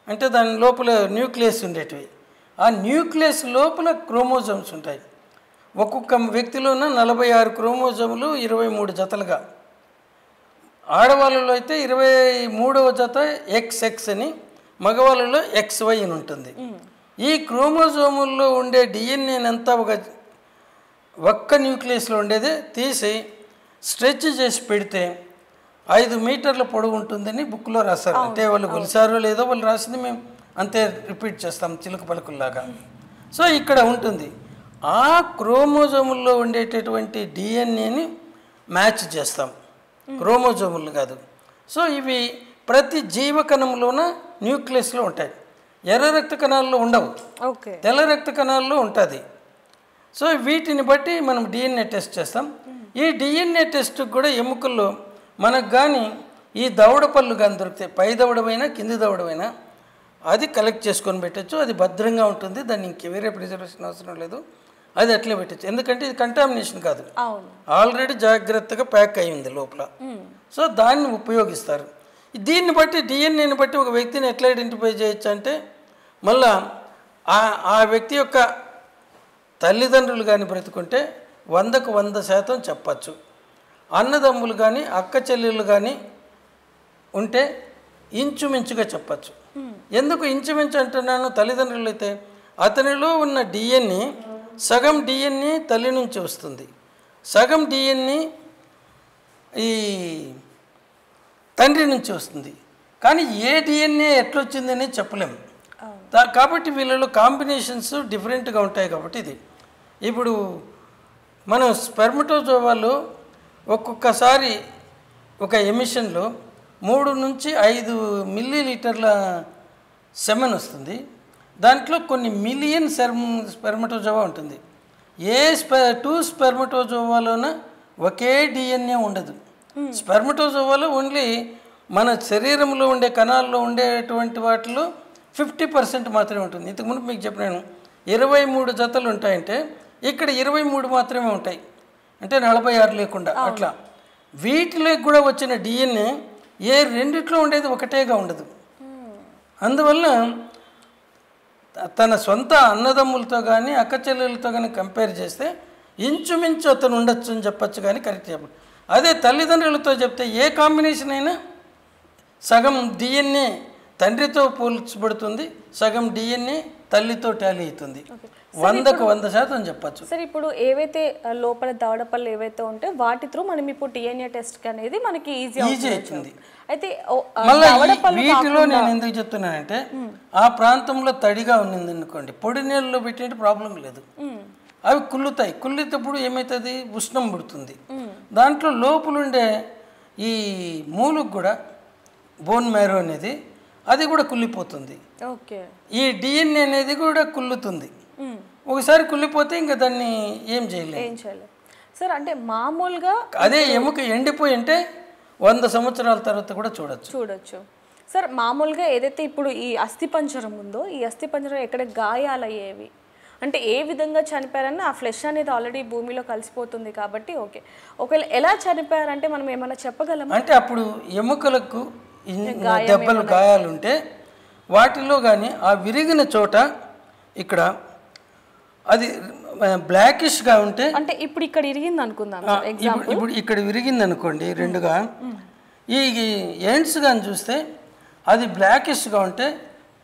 అంటే దాని లోపల న్యూక్లియస్ ఉండేటివి. ఆ న్యూక్లియస్ లోపల క్రోమోజోమ్స్ ఉంటాయి. ఒక్కొక్క వ్యక్తిలోన 46 క్రోమోజోములు 23 జతలుగా. ఆడవాళ్ళలో అయితే 23వ జత XX అని, మగవాళ్ళలో XY అని ఉంటుంది. ఈ క్రోమోజోముల్లో ఉండే డిఎన్ఏనంతా ఒక్క న్యూక్లియస్లో ఉండేది తీసి స్ట్రెచ్ చేసి పెడితే 5 మీటర్ల పొడవు ఉంటుందని బుక్లో రాశారు. అంటే వాళ్ళు కొలిసారో లేదో వాళ్ళు రాసింది మేము అంతే రిపీట్ చేస్తాం చిలుక పలుకుల్లాగా. సో ఇక్కడ ఉంటుంది. ఆ క్రోమోజోముల్లో ఉండేటటువంటి డిఎన్ఏని మ్యాచ్ చేస్తాం, క్రోమోజోములు కాదు. సో ఇవి ప్రతి జీవకణంలోన న్యూక్లియస్లో ఉంటాయి. ఎర్ర రక్త కణాల్లో ఉండవు, తెల్ల రక్త కణాల్లో ఉంటుంది. సో వీటిని బట్టి మనం డిఎన్ఏ టెస్ట్ చేస్తాం. ఈ డిఎన్ఏ టెస్ట్కి కూడా ఎముకల్లో మనకు కానీ ఈ దవడ పళ్ళు కానీ దొరికితే, పై దవడమైనా కింది దవడమైనా, అది కలెక్ట్ చేసుకొని పెట్టచ్చు. అది భద్రంగా ఉంటుంది, దాన్ని ఇంక వేరే ప్రిజర్వేషన్ అవసరం లేదు, అది అట్లే పెట్టచ్చు. ఎందుకంటే ఇది కంటామినేషన్ కాదు, ఆల్రెడీ జాగ్రత్తగా ప్యాక్ అయి ఉంది లోపల. సో దాన్ని ఉపయోగిస్తారు. దీన్ని బట్టి డిఎన్ఏని బట్టి ఒక వ్యక్తిని ఎట్లా ఐడెంటిఫై చేయొచ్చు అంటే, మళ్ళా ఆ వ్యక్తి యొక్క తల్లిదండ్రులు కానీ బ్రతుకుంటే 100కు 100% చెప్పచ్చు. అన్నదమ్ములు కానీ అక్క చెల్లెళ్ళు కానీ ఉంటే ఇంచుమించుగా చెప్పచ్చు. ఎందుకు ఇంచుమించు అంటున్నాను? తల్లిదండ్రులు అయితే అతనిలో ఉన్న డిఎన్ఏ సగం డిఎన్ఏ తల్లి నుంచి వస్తుంది, సగం డిఎన్ఏ ఈ తండ్రి నుంచి వస్తుంది. కానీ ఏ డిఎన్ఏ ఎట్లొచ్చిందని చెప్పలేము. కాబట్టి వీళ్ళలో కాంబినేషన్స్ డిఫరెంట్గా ఉంటాయి. కాబట్టి ఇది ఇప్పుడు మనం స్పెర్మటోజోవాలో ఒక్కొక్కసారి ఒక ఎమిషన్లో 3 నుంచి 5 మిల్లీలీటర్ల సెమెన్ వస్తుంది. దాంట్లో కొన్ని మిలియన్ స్పెర్మటోజోవా ఉంటుంది. ఏ 2 స్పెర్మటోజోవాలోన ఒకే డిఎన్ఏ ఉండదు. స్పెర్మటోజోవాలో ఓన్లీ మన శరీరంలో ఉండే కణాల్లో ఉండేటువంటి వాటిలో 50% మాత్రమే ఉంటుంది. ఇంతకుముందు మీకు చెప్పినాను 23 జతలు ఉంటాయంటే ఇక్కడ 23 మాత్రమే ఉంటాయి, అంటే 46 లేకుండా. అట్లా వీటిలోకి కూడా వచ్చిన డిఎన్ఏ ఏ రెండిట్లో ఉండేది ఒకటేగా ఉండదు. అందువల్ల తన సొంత అన్నదమ్ములతో కానీ అక్క చెల్లెలతో కానీ కంపేర్ చేస్తే ఇంచుమించు అతను ఉండొచ్చు అని చెప్పచ్చు, కానీ కరెక్ట్ చెప్పండి. అదే తల్లిదండ్రులతో చెప్తే ఏ కాంబినేషన్ అయినా సగం డిఎన్ఏ తండ్రితో పోల్చబడుతుంది, సగం డిఎన్ఏ తల్లితో టాలీ అవుతుంది. 100కు 100% చెప్పచ్చు. సరే, ఇప్పుడు ఏవైతే లోపల దవడపళ్ళు ఏవైతే ఉంటే వాటి త్రూ మనం ఇప్పుడు డిఎన్ఏ టెస్ట్ అనేది మనకి ఈజీ అవుతుంది. అయితే వీటిలో నేను ఎందుకు చెప్తున్నానంటే, ఆ ప్రాంతంలో తడిగా ఉన్నది అనుకోండి, పొడి నీళ్ళలో పెట్టినట్టు ప్రాబ్లం లేదు, అవి కుళ్ళుతాయి. కుళ్ళేటప్పుడు ఏమవుతుంది, ఉష్ణం పుడుతుంది. దాంట్లో లోపలుండే ఈ మూలుకు కూడా బోన్ మ్యారో అనేది అది కూడా కుళ్ళిపోతుంది. ఈ డిఎన్ఏ అనేది కూడా కుళ్ళుతుంది. ఒకసారి కుళ్ళిపోతే ఇంకా దాన్ని ఏం చేయలేదు సార్. అంటే మామూలుగా అదే ఎముక ఎండిపోయి అంటే 100 సంవత్సరాల తర్వాత కూడా చూడొచ్చు సార్. మామూలుగా ఏదైతే ఇప్పుడు ఈ అస్థిపంజరం ఉందో, ఈ అస్థిపంజరం ఎక్కడ గాయాలయ్యేవి అంటే ఏ విధంగా చనిపోయారని, ఆ ఫ్లెష్ అనేది ఆల్రెడీ భూమిలో కలిసిపోతుంది కాబట్టి ఓకే. ఒకవేళ ఎలా చనిపోయారంటే మనం ఏమైనా చెప్పగలమా? అంటే అప్పుడు ఎముకలకు దెబ్బలు గాయాలుంటే వాటిలో కానీ ఆ విరిగిన చోట ఇక్కడ అది బ్లాకిష్గా ఉంటే, అంటే ఇప్పుడు ఇక్కడ ఇరిగింది అనుకుందాం, ఇప్పుడు ఇక్కడ విరిగింది అనుకోండి రెండుగా, ఈ ఎండ్స్ కానీ చూస్తే అది బ్లాకిష్గా ఉంటే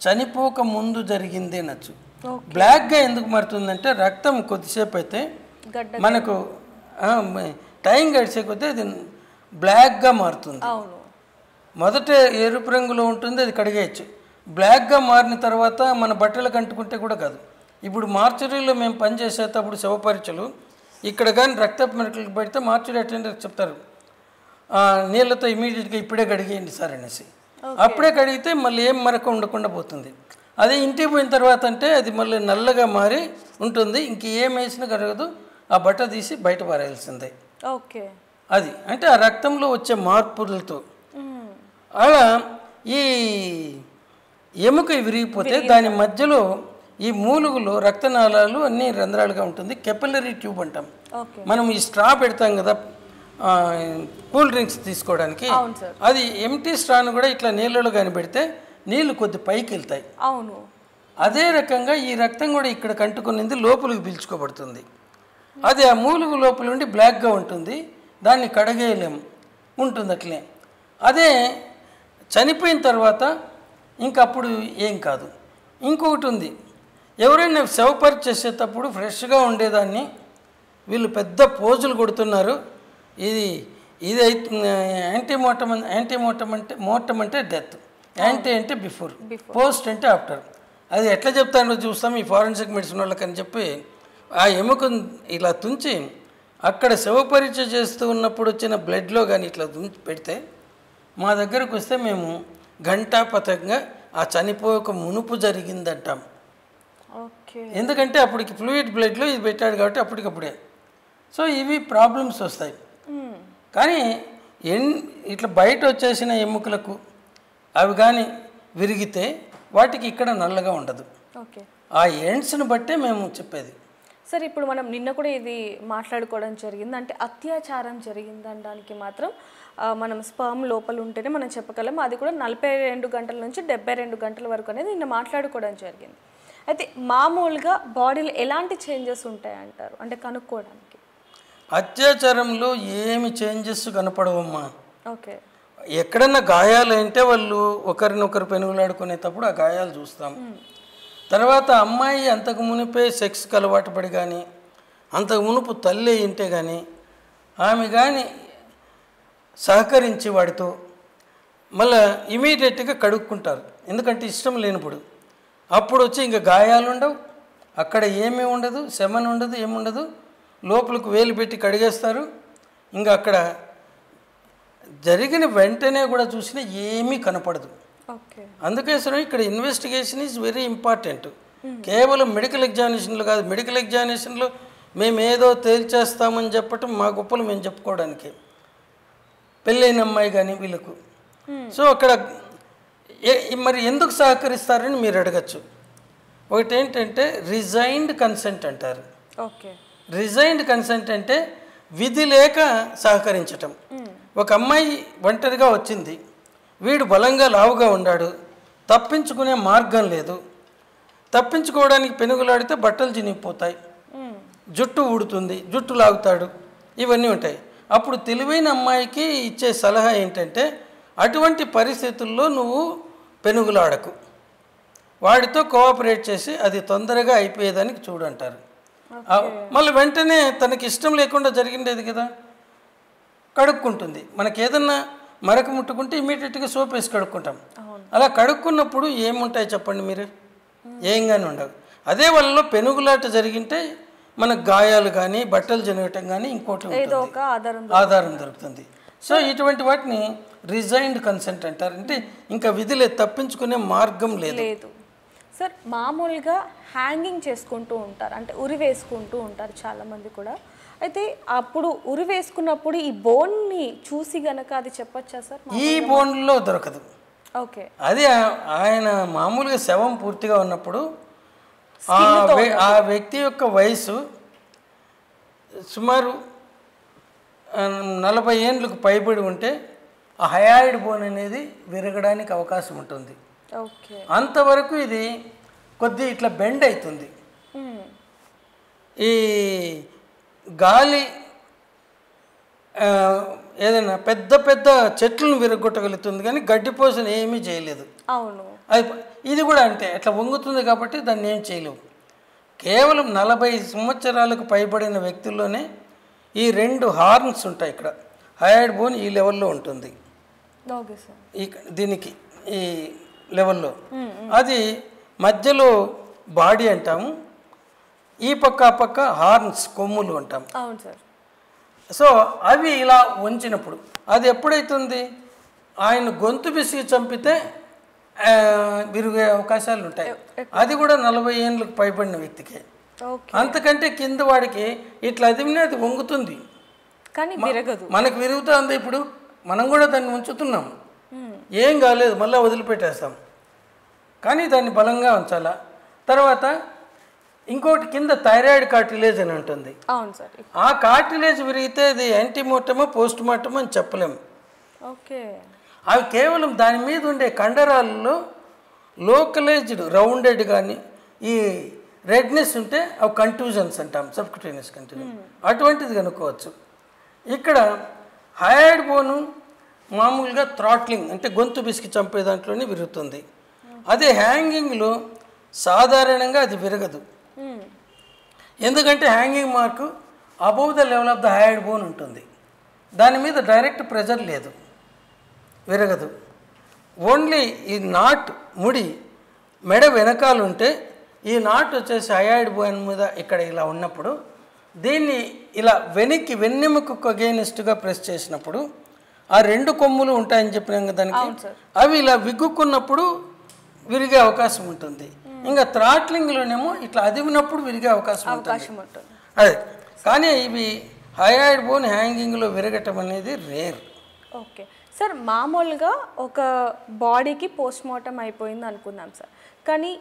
చనిపోక ముందు జరిగింది అనొచ్చు. బ్లాక్గా ఎందుకు మారుతుందంటే రక్తం కొద్దిసేపు అయితే మనకు టైం గడిచే కొద్దీ అది బ్లాక్గా మారుతుంది. మొదట ఎరుపు రంగులో ఉంటుంది, అది కడిగేయచ్చు. బ్లాక్గా మారిన తర్వాత మన బట్టలకు అంటుకుంటే కూడా కాదు. ఇప్పుడు మార్చరీలో మేము పనిచేసేటప్పుడు శవ పరీక్షలు ఇక్కడ కానీ రక్తపు మరకలు పెడితే మార్చరీ అటెండర్ చెప్తారు, నీళ్ళతో ఇమీడియట్గా ఇప్పుడే కడిగేయండి సార్ అనేసి. అప్పుడే కడిగితే మళ్ళీ ఏం మరక ఉండకుండా పోతుంది. అదే ఇంటికి పోయిన తర్వాత అంటే అది మళ్ళీ నల్లగా మారి ఉంటుంది, ఇంక ఏం వేసినా కరగదు, ఆ బట్ట తీసి బయట పారేయాల్సిందే. అది అంటే ఆ రక్తంలో వచ్చే మార్పులతో. అలా ఈ ఎముక విరిగిపోతే దాని మధ్యలో ఈ మూలుగులో రక్తనాళాలు అన్ని రంధ్రాలుగా ఉంటుంది, కెపిలరీ ట్యూబ్ అంటాం. ఓకే. మనం ఈ స్ట్రా పెడతాం కదా కూల్ డ్రింక్స్ తీసుకోవడానికి, అవును సార్. అది ఎంటీ స్ట్రాను కూడా ఇట్లా నీళ్ళలో కానీ పెడితే నీళ్లు కొద్ది పైకి వెళ్తాయి. అవును. అదే రకంగా ఈ రక్తం కూడా ఇక్కడ కంటుకునింది లోపలికి పీల్చుకోబడుతుంది. అది ఆ మూలుగు లోపల ఉండి బ్లాక్గా ఉంటుంది, దాన్ని కడగేయలేము, ఉంటుంది అట్లే. అదే చనిపోయిన తర్వాత ఇంకప్పుడు ఏం కాదు. ఇంకొకటి ఉంది, ఎవరైనా శవపరీక్ష చేసేటప్పుడు ఫ్రెష్గా ఉండేదాన్ని వీళ్ళు పెద్ద పోజులు కొడుతున్నారు. ఇది ఇది మోర్టం అంటే డెత్, యాంటీ అంటే బిఫోర్, పోస్ట్ అంటే ఆఫ్టర్. అది ఎట్లా చెప్తానో చూస్తాం ఈ ఫారెన్సిక్ మెడిసిన్ వాళ్ళకని చెప్పి ఆ ఎముకను ఇలా తుంచి అక్కడ శవపరీక్ష చేస్తూ ఉన్నప్పుడు వచ్చిన బ్లడ్లో కానీ ఇట్లా తుంచి పెడితే మా దగ్గరకు వస్తే మేము ఘంటాపథంగా ఆ చనిపోక మునుపు జరిగిందంటాం. ఓకే. ఎందుకంటే అప్పటికి ఫ్లూయిడ్ బ్లడ్లో ఇది పెట్టాడు కాబట్టి అప్పటికప్పుడే. సో ఇవి ప్రాబ్లమ్స్ వస్తాయి. కానీ ఇట్లా బయట వచ్చేసిన ఎముకలకు అవి కానీ విరిగితే వాటికి ఇక్కడ నల్లగా ఉండదు. ఓకే. ఆ ఎండ్స్ని బట్టే మేము చెప్పేది. సార్ ఇప్పుడు మనం నిన్న కూడా ఇది మాట్లాడుకోవడం జరిగింది, అంటే అత్యాచారం జరిగిందనడానికి మాత్రం మనం స్పర్మ్ లోపల ఉంటేనే మనం చెప్పగలం. అది కూడా 42 గంటల నుంచి 72 గంటల వరకు అనేది నిన్న మాట్లాడుకోవడం జరిగింది. అయితే మామూలుగా బాడీలో ఎలాంటి చేంజెస్ ఉంటాయంటారు అంటే కనుక్కోవడానికి? అత్యాచారంలో ఏమి చేంజెస్ కనపడవమ్మా. ఓకే. ఎక్కడన్నా గాయాలంటే వాళ్ళు ఒకరినొకరు పెనుగులాడుకునేటప్పుడు ఆ గాయాలు చూస్తాం. తర్వాత అమ్మాయి అంతకు మునిపే సెక్స్కి అలవాటు పడి కానీ అంతకు మునుపు తల్లి ఇంటే కానీ ఆమె కానీ సహకరించి వాడితో మళ్ళీ ఇమీడియట్గా కడుక్కుంటారు, ఎందుకంటే ఇష్టం లేనప్పుడు. అప్పుడు వచ్చి ఇంకా గాయాలు ఉండవు, అక్కడ ఏమీ ఉండదు, శమన ఉండదు, ఏముండదు, లోపలికి వేలు పెట్టి కడిగేస్తారు. ఇంకా అక్కడ జరిగిన వెంటనే కూడా చూసినా ఏమీ కనపడదు. అందుకోసం ఇక్కడ ఇన్వెస్టిగేషన్ ఈజ్ వెరీ ఇంపార్టెంట్. కేవలం మెడికల్ ఎగ్జామినేషన్లో కాదు, మెడికల్ ఎగ్జామినేషన్లో మేము ఏదో తేల్చేస్తామని చెప్పటం మా గొప్పలు మేము చెప్పుకోవడానికి, పెళ్ళైన అమ్మాయి కానీ వీళ్ళకు. సో అక్కడ మరి ఎందుకు సహకరిస్తారని మీరు అడగచ్చు. ఒకటి ఏంటంటే రిజైన్డ్ కన్సెంట్ అంటారు. ఓకే. రిజైన్డ్ కన్సెంట్ అంటే విధి లేక సహకరించటం. ఒక అమ్మాయి ఒంటరిగా వచ్చింది, వీడు బలంగా లావుగా ఉన్నాడు, తప్పించుకునే మార్గం లేదు, తప్పించుకోవడానికి పెనుగులాడితే బట్టలు చినిగిపోతాయి, జుట్టు ఊడుతుంది, జుట్టు లాగుతాడు, ఇవన్నీ ఉంటాయి. అప్పుడు తెలివైన అమ్మాయికి ఇచ్చే సలహా ఏంటంటే అటువంటి పరిస్థితుల్లో నువ్వు పెనుగులాడకు, వాడితో కోఆపరేట్ చేసి అది తొందరగా అయిపోయేదానికి చూడంటారు. మళ్ళీ వెంటనే తనకి ఇష్టం లేకుండా జరిగిండేది కదా, కడుక్కుంటుంది. మనకి ఏదన్నా మరక ముట్టుకుంటే ఇమీడియట్గా సోప్ వేసి కడుక్కుంటాం. అలా కడుక్కున్నప్పుడు ఏముంటాయి చెప్పండి మీరు? ఏం కానీ ఉండవు. అదే వాళ్ళలో పెనుగులాట జరిగింటే మనకు గాయాలు కానీ బట్టలు జరగటం కానీ ఇంకోటి ఆధారం దొరుకుతుంది. సో ఇటువంటి వాటిని రిజైన్డ్ కన్సెంట్ అంటారు. అంటే ఇంకా విధిలే, తప్పించుకునే మార్గం లేదు. సార్ మామూలుగా హ్యాంగింగ్ చేసుకుంటూ ఉంటారు, అంటే ఉరి వేసుకుంటూ ఉంటారు చాలామంది కూడా. అయితే అప్పుడు ఉరి వేసుకున్నప్పుడు ఈ బోన్ని చూసి గనక అది చెప్పచ్చా సార్? ఈ బోన్లో దొరకదు. ఓకే. అది ఆయన మామూలుగా శవం పూర్తిగా ఉన్నప్పుడు ఆ వ్యక్తి యొక్క వయసు సుమారు 40 ఏళ్ళకు పైబడి ఉంటే ఆ హయాయిడ్ బోన్ అనేది విరగడానికి అవకాశం ఉంటుంది. అంతవరకు ఇది కొద్ది ఇట్లా బెండ్ అవుతుంది. ఈ గాలి ఏదైనా పెద్ద పెద్ద చెట్లను విరగొట్టగలుగుతుంది కానీ గడ్డిపోసను ఏమీ చేయలేదు. అవును. ఇది కూడా అంటే అట్లా వంగుతుంది కాబట్టి దాన్ని ఏం చేయలేవు. కేవలం 40 సంవత్సరాలకు పైబడిన వ్యక్తుల్లోనే ఈ 2 హార్న్స్ ఉంటాయి. ఇక్కడ హయాయిడ్ బోన్ ఈ లెవెల్లో ఉంటుంది, దీనికి ఈ లెవెల్లో. అది మధ్యలో బాడీ అంటాము, ఈ పక్క ఆ పక్క హార్న్స్ కొమ్ములు అంటాం. సో అవి ఇలా వంచినప్పుడు అది ఎప్పుడైతుంది, ఆయన గొంతు విసిగి చంపితే విరిగే అవకాశాలు ఉంటాయి. అది కూడా 40 ఏళ్ళకు పైబడిన వ్యక్తికి. అంతకంటే కింద వాడికి ఇట్లా అదిమినే అది వంగుతుంది కానీ విరగదు. మనకు విరుగుతుంది. ఇప్పుడు మనం కూడా దాన్ని ఉంచుతున్నాం, ఏం కాలేదు, మళ్ళీ వదిలిపెట్టేస్తాం. కానీ దాన్ని బలంగా ఉంచాలా. తర్వాత ఇంకోటి కింద థైరాయిడ్ కార్టిలేజ్ అని ఉంటుంది. అవును సార్. ఆ కార్టిలేజ్ విరిగితే అది యాంటీమోర్టమో పోస్ట్ మార్టమో అని చెప్పలేము. ఓకే. అవి కేవలం దాని మీద ఉండే కండరాలలో లోకలైజ్డ్ రౌండెడ్ కానీ ఈ రెడ్నెస్ ఉంటే అవి కంట్యూజన్స్ అంటాం, సబ్క్యూటేనియస్ కంట్యూజన్, అటువంటిది కనుక్కోవచ్చు. ఇక్కడ హైడ్ బోను మామూలుగా థ్రాట్లింగ్ అంటే గొంతు బిసికి చంపే దాంట్లోనే విరుగుతుంది. అదే హ్యాంగింగ్లో సాధారణంగా అది విరగదు. ఎందుకంటే hanging mark above the level of the hide bone ఉంటుంది, దాని మీద డైరెక్ట్ ప్రెజర్ లేదు, విరగదు. ఓన్లీ ఈ నాట్ ముడి మెడ వెనకాల ఉంటే ఈ నాట్ వచ్చేసి హైడ్ బోన్ మీద ఇక్కడ ఇలా ఉన్నప్పుడు దీన్ని ఇలా వెనక్కి వెన్నెముకకు అగెయినిస్ట్గా ప్రెస్ చేసినప్పుడు ఆ రెండు కొమ్ములు ఉంటాయని చెప్పినాం దానికి, అవి ఇలా విగ్గుకున్నప్పుడు విరిగే అవకాశం ఉంటుంది. ఇంకా థ్రాట్లింగ్లోనేమో ఇట్లా అదివినప్పుడు విరిగే అవకాశం ఉంటుంది. అదే కానీ ఇవి హైడ్ బోన్ హ్యాంగింగ్లో విరగటం అనేది రేర్. ఓకే సార్, మామూలుగా ఒక బాడీకి పోస్ట్ మార్టం అయిపోయింది అనుకుందాం సార్, కానీ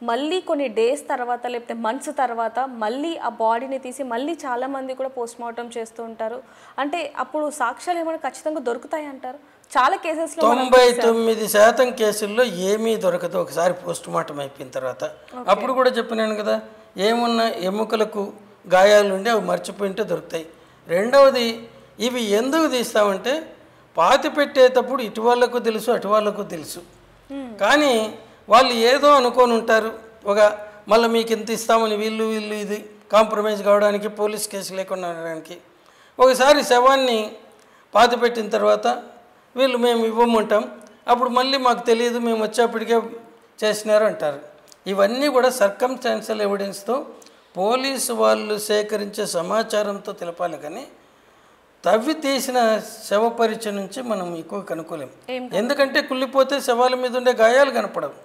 మళ్ళీ కొన్ని డేస్ తర్వాత లేకపోతే మంత్స్ తర్వాత మళ్ళీ ఆ బాడీని తీసి మళ్ళీ చాలామంది కూడా పోస్ట్ మార్టం చేస్తూ ఉంటారు. అంటే అప్పుడు సాక్ష్యాలు ఏమైనా ఖచ్చితంగా దొరుకుతాయి అంటారు? చాలా కేసెస్లో 99% కేసుల్లో ఏమీ దొరకదు ఒకసారి పోస్ట్ మార్టం అయిపోయిన తర్వాత. అప్పుడు కూడా చెప్పినాను కదా, ఏమున్నా ఎముకలకు గాయాలు ఉండి అవి మర్చిపోయింటే దొరుకుతాయి. రెండవది, ఇవి ఎందుకు తీస్తామంటే పాతి పెట్టేటప్పుడు ఇటు వాళ్ళకు తెలుసు అటు వాళ్ళకు తెలుసు, కానీ వాళ్ళు ఏదో అనుకొని ఉంటారు, ఒక మళ్ళీ మీకు ఇంత ఇస్తామని వీళ్ళు ఇది కాంప్రమైజ్ కావడానికి, పోలీస్ కేసు లేకుండా ఉండడానికి. ఒకసారి శవాన్ని పాతి పెట్టిన తర్వాత వీళ్ళు మేము ఇవ్వమంటాం, అప్పుడు మళ్ళీ మాకు తెలియదు మేము వచ్చేప్పటికే చేసినారు అంటారు. ఇవన్నీ కూడా సర్కమ్స్టాన్షియల్ ఎవిడెన్స్తో పోలీసు వాళ్ళు సేకరించే సమాచారంతో తెలపాలి, కానీ తవ్వి తీసిన శవ పరీక్ష నుంచి మనం ఎక్కువ కనుక్కోలేం. ఎందుకంటే కుళ్ళిపోతే శవాల మీద ఉండే గాయాలు కనపడవు,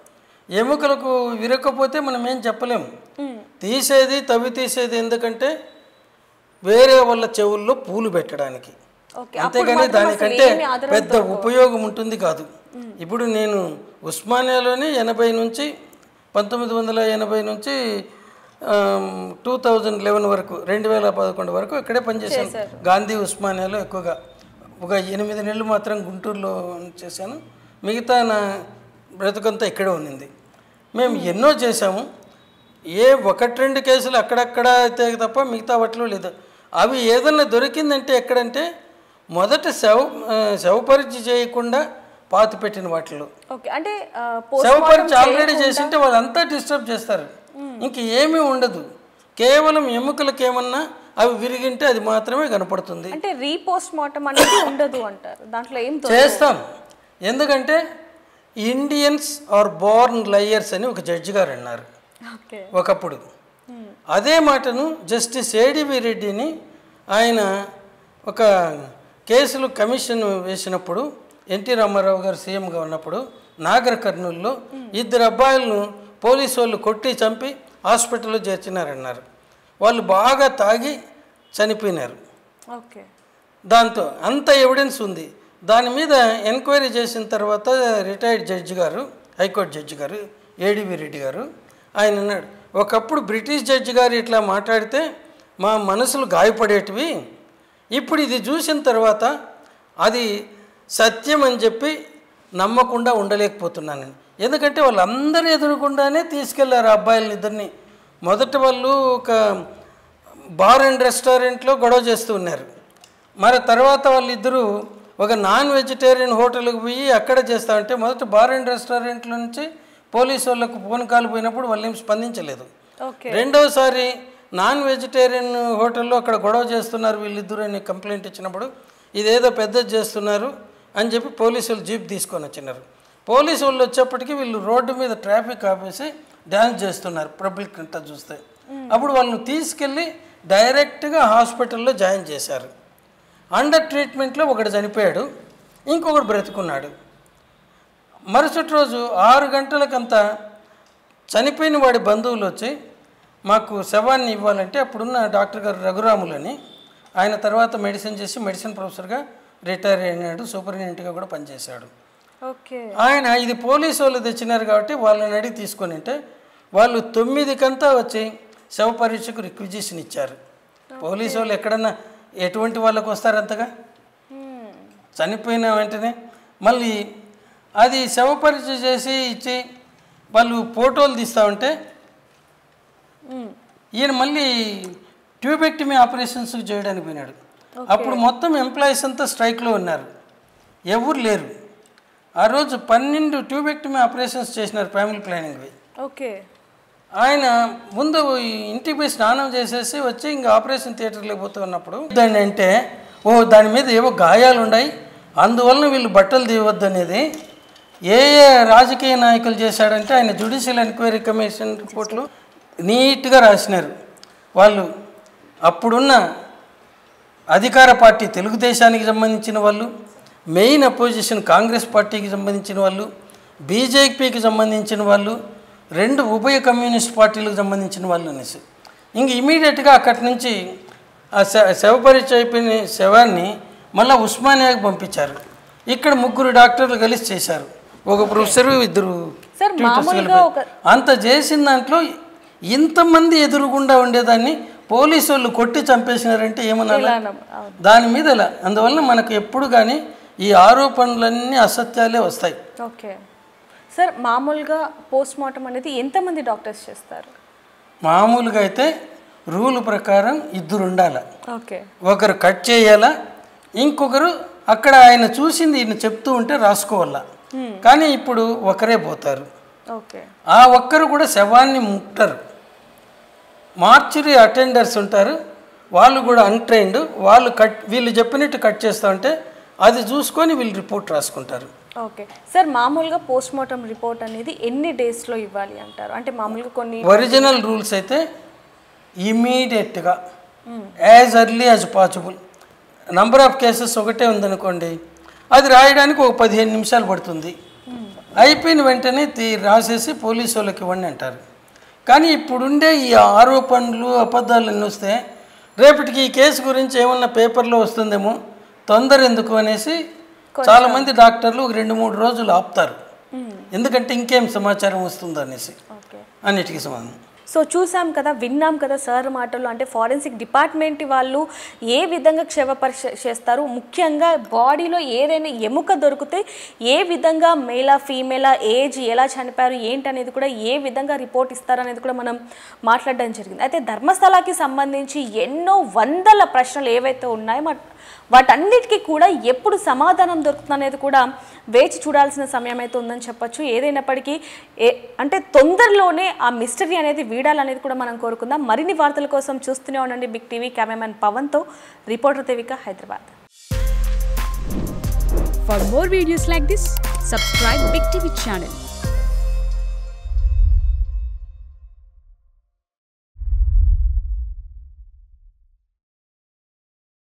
ఎముకలకు విరకపోతే మనం ఏం చెప్పలేము. తవ్వి తీసేది ఎందుకంటే వేరే వాళ్ళ చెవుల్లో పూలు పెట్టడానికి, అంతేగాని దానికంటే పెద్ద ఉపయోగం ఉంటుంది కాదు. ఇప్పుడు నేను ఉస్మానియాలోనే 1980 నుంచి 2011 వరకు 2011 వరకు ఇక్కడే పనిచేశాను. గాంధీ ఉస్మానియాలో ఎక్కువగా ఒక 8 నెలలు మాత్రం గుంటూరులో చేశాను, మిగతా నా బ్రతుకంతా ఇక్కడే ఉన్నింది. మేము ఎన్నో చేసాము, ఏ 1-2 కేసులు అక్కడక్కడ అయితే తప్ప మిగతా వాటిలో లేదు. అవి ఏదన్నా దొరికిందంటే ఎక్కడంటే మొదట శవ పరీక్ష చేయకుండా పాతి పెట్టిన వాటిలో. శవ పరీక్ష ఆల్రెడీ చేసింటే వాళ్ళంతా డిస్టర్బ్ చేస్తారు, ఇంక ఏమీ ఉండదు, కేవలం ఎముకలకు ఏమన్నా అవి విరిగింటే అది మాత్రమే కనపడుతుంది. అంటే రీపోస్ట్ మార్టం అనేది ఉండదు అంటారు, దాంట్లో ఏం చేస్తాం. ఎందుకంటే ఇండియన్స్ ఆర్ బోర్న్ లయర్స్ అని ఒక జడ్జి గారు అన్నారు ఒకప్పుడు. అదే మాటను జస్టిస్ ఏడివి రెడ్డిని ఆయన ఒక కేసులు కమిషన్ వేసినప్పుడు ఎన్టీ రామారావు గారు సీఎంగా ఉన్నప్పుడు నాగర్ కర్నూలులో 2 అబ్బాయిలను పోలీసు వాళ్ళు కొట్టి చంపి హాస్పిటల్లో చేర్చినారన్నారు. వాళ్ళు బాగా తాగి చనిపోయినారు. దాంతో అంత ఎవిడెన్స్ ఉంది. దాని మీద ఎంక్వైరీ చేసిన తర్వాత రిటైర్డ్ జడ్జి గారు, హైకోర్టు జడ్జి గారు ఏడివి రెడ్డి గారు, ఆయన అన్నాడు, ఒకప్పుడు బ్రిటిష్ జడ్జి గారు ఇట్లా మాట్లాడితే మా మనసులు గాయపడేటివి, ఇప్పుడు ఇది చూసిన తర్వాత అది సత్యం అని చెప్పి నమ్మకుండా ఉండలేకపోతున్నాను. ఎందుకంటే వాళ్ళందరూ ఎదురుకుండానే తీసుకెళ్లారు అబ్బాయిలని ఇద్దరిని. మొదట వాళ్ళు ఒక బార్ అండ్ రెస్టారెంట్లో గొడవ చేస్తూ ఉన్నారు, మరి తర్వాత వాళ్ళిద్దరూ ఒక నాన్ వెజిటేరియన్ హోటల్కి పోయి అక్కడ చేస్తామంటే మొదట బార్ అండ్ రెస్టారెంట్లో నుంచి పోలీసు వాళ్ళకు ఫోన్ కాల్ పోయినప్పుడు వాళ్ళు ఏం స్పందించలేదు. రెండవసారి నాన్ వెజిటేరియన్ హోటల్లో అక్కడ గొడవ చేస్తున్నారు వీళ్ళిద్దరు అని కంప్లైంట్ ఇచ్చినప్పుడు ఇదేదో పెద్దది చేస్తున్నారు అని చెప్పి పోలీసులు జీప్ తీసుకొని వచ్చినారు. పోలీసు వాళ్ళు వచ్చేప్పటికీ వీళ్ళు రోడ్డు మీద ట్రాఫిక్ ఆపేసి డ్యాన్స్ చేస్తున్నారు పబ్లిక్ అంతా చూస్తే. అప్పుడు వాళ్ళని తీసుకెళ్ళి డైరెక్ట్గా హాస్పిటల్లో జాయిన్ చేశారు. అండర్ ట్రీట్మెంట్లో ఒకడు చనిపోయాడు, ఇంకొకడు బ్రతుకున్నాడు. మరుసటి రోజు 6 గంటలకంతా చనిపోయిన వాడి బంధువులు వచ్చి మాకు శవాన్ని ఇవ్వాలంటే అప్పుడున్న డాక్టర్ గారు రఘురాములని, ఆయన తర్వాత మెడిసిన్ చేసి మెడిసిన్ ప్రొఫెసర్గా రిటైర్ అయినాడు, సూపరింటెండెంట్గా కూడా పనిచేశాడు. ఆయన ఇది పోలీసు వాళ్ళు తెచ్చినారు కాబట్టి వాళ్ళని అడిగి తీసుకొని ఉంటే వాళ్ళు 9 వచ్చి శవ పరీక్షకు రిక్విజిషన్ ఇచ్చారు. పోలీసు వాళ్ళు ఎక్కడన్నా ఎటువంటి వాళ్ళకు వస్తారు అంతగా? చనిపోయిన వెంటనే మళ్ళీ అది శవ పరీక్ష చేసి ఇచ్చి వాళ్ళు ఫోటోలు తీస్తూ ఉంటే ఈయన మళ్ళీ ట్యూబెక్టమీ ఆపరేషన్స్ చేయడానికి పోయినాడు. అప్పుడు మొత్తం ఎంప్లాయీస్ అంతా స్ట్రైక్లో ఉన్నారు, ఎవరు లేరు. ఆ రోజు 12 ట్యూబెక్టమీ ఆపరేషన్స్ చేసినారు ఫ్యామిలీ ప్లానింగ్వి. ఓకే. ఆయన ముందు ఇంటికి పోయి స్నానం చేసేసి వచ్చి ఇంకా ఆపరేషన్ థియేటర్లోకి పోతూ ఉన్నప్పుడు దాన్ని అంటే దాని మీద ఏవో గాయాలు ఉన్నాయి, అందువలన వీళ్ళు బట్టలు తీయవద్దు అనేది ఏ రాజకీయ నాయకులు చేశాడంటే ఆయన జ్యుడిషియల్ ఎంక్వైరీ కమిషన్ రిపోర్ట్లు నీట్గా రాసినారు. వాళ్ళు అప్పుడున్న అధికార పార్టీ తెలుగుదేశానికి సంబంధించిన వాళ్ళు, మెయిన్ అపోజిషన్ కాంగ్రెస్ పార్టీకి సంబంధించిన వాళ్ళు, బీజేపీకి సంబంధించిన వాళ్ళు, 2 ఉభయ కమ్యూనిస్ట్ పార్టీలకు సంబంధించిన వాళ్ళు అనేసి ఇంక ఇమీడియట్గా అక్కడి నుంచి ఆ శవ పరీక్ష అయిపోయిన శవాన్ని మళ్ళీ ఉస్మానియాకి పంపించారు. ఇక్కడ 3 డాక్టర్లు కలిసి చేశారు, ఒక ప్రొఫెసరు 2 ట్యూటర్స్. అంత చేసిన దాంట్లో ఇంతమంది ఎదురుగుండా ఉండేదాన్ని పోలీసు వాళ్ళు కొట్టి చంపేసినారంటే ఏమన్నా దాని మీద ఇలా. అందువల్ల మనకు ఎప్పుడు కానీ ఈ ఆరోపణలన్నీ అసత్యాలే వస్తాయి. ఓకే సార్, మామూలుగా పోస్ట్ మార్టం అనేది ఎంతమంది డాక్టర్స్ చేస్తారు? మామూలుగా అయితే రూల్ ప్రకారం 2 ఉండాలి. ఓకే. ఒకరు కట్ చేయాలా, ఇంకొకరు అక్కడ ఆయన చూసింది ఈయన చెప్తూ ఉంటే రాసుకోవాలా. కానీ ఇప్పుడు ఒకరే పోతారు. ఓకే. ఆ ఒక్కరు కూడా శవాన్ని ముట్టరు. మార్చురీ అటెండర్స్ ఉంటారు, వాళ్ళు కూడా అన్ట్రైన్డ్. వాళ్ళు వీళ్ళు చెప్పినట్టు కట్ చేస్తూ ఉంటే అది చూసుకొని వీళ్ళు రిపోర్ట్ రాసుకుంటారు. ఓకే సార్, మామూలుగా పోస్ట్ మార్టం రిపోర్ట్ అనేది ఎన్ని డేస్లో ఇవ్వాలి అంటారు? అంటే మామూలుగా కొన్ని ఒరిజినల్ రూల్స్ అయితే ఇమీడియట్గా as early as possible. Number of cases ఒకటే ఉందనుకోండి, అది రాయడానికి ఒక 15 నిమిషాలు పడుతుంది. అయిపోయిన వెంటనే రాసేసి పోలీసు వాళ్ళకి ఇవ్వండి అంటారు. కానీ ఇప్పుడుండే ఈ ఆరోపణలు అబద్ధాలు ఎన్ని వస్తే రేపటికి ఈ కేసు గురించి ఏమన్నా పేపర్లో వస్తుందేమో, తొందర ఎందుకు అనేసి చాలామంది డాక్టర్లు 2-3 రోజులు ఆపుతారు. ఎందుకంటే ఇంకేం సమాచారం వస్తుందో అనేసి అన్నిటికీ సమాధానం. సో చూసాం కదా, విన్నాం కదా సార్ మాటలు. అంటే ఫారెన్సిక్ డిపార్ట్మెంట్ వాళ్ళు ఏ విధంగా క్షవ పరీక్ష చేస్తారు, ముఖ్యంగా బాడీలో ఏదైనా ఎముక దొరికితే ఏ విధంగా మేలా ఫీమేలా, ఏజ్, ఎలా చనిపోయారు ఏంటనేది కూడా ఏ విధంగా రిపోర్ట్ ఇస్తారనేది కూడా మనం మాట్లాడడం జరిగింది. అయితే ధర్మస్థలాకి సంబంధించి ఎన్నో వందల ప్రశ్నలు ఏవైతే ఉన్నాయో వాటన్నిటికీ కూడా ఎప్పుడు సమాధానం దొరుకుతుంది అనేది కూడా వేచి చూడాల్సిన సమయం అయితే ఉందని చెప్పొచ్చు. ఏదైనప్పటికీ అంటే తొందరలోనే ఆ మిస్టరీ అనేది వీడాలనేది కూడా మనం కోరుకుందాం. మరిన్ని వార్తల కోసం చూస్తూనే ఉండండి బిగ్ టీవీ. కెమెరామెన్ పవన్తో reporter Devika, Hyderabad. For more videos like this, subscribe Big TV channel.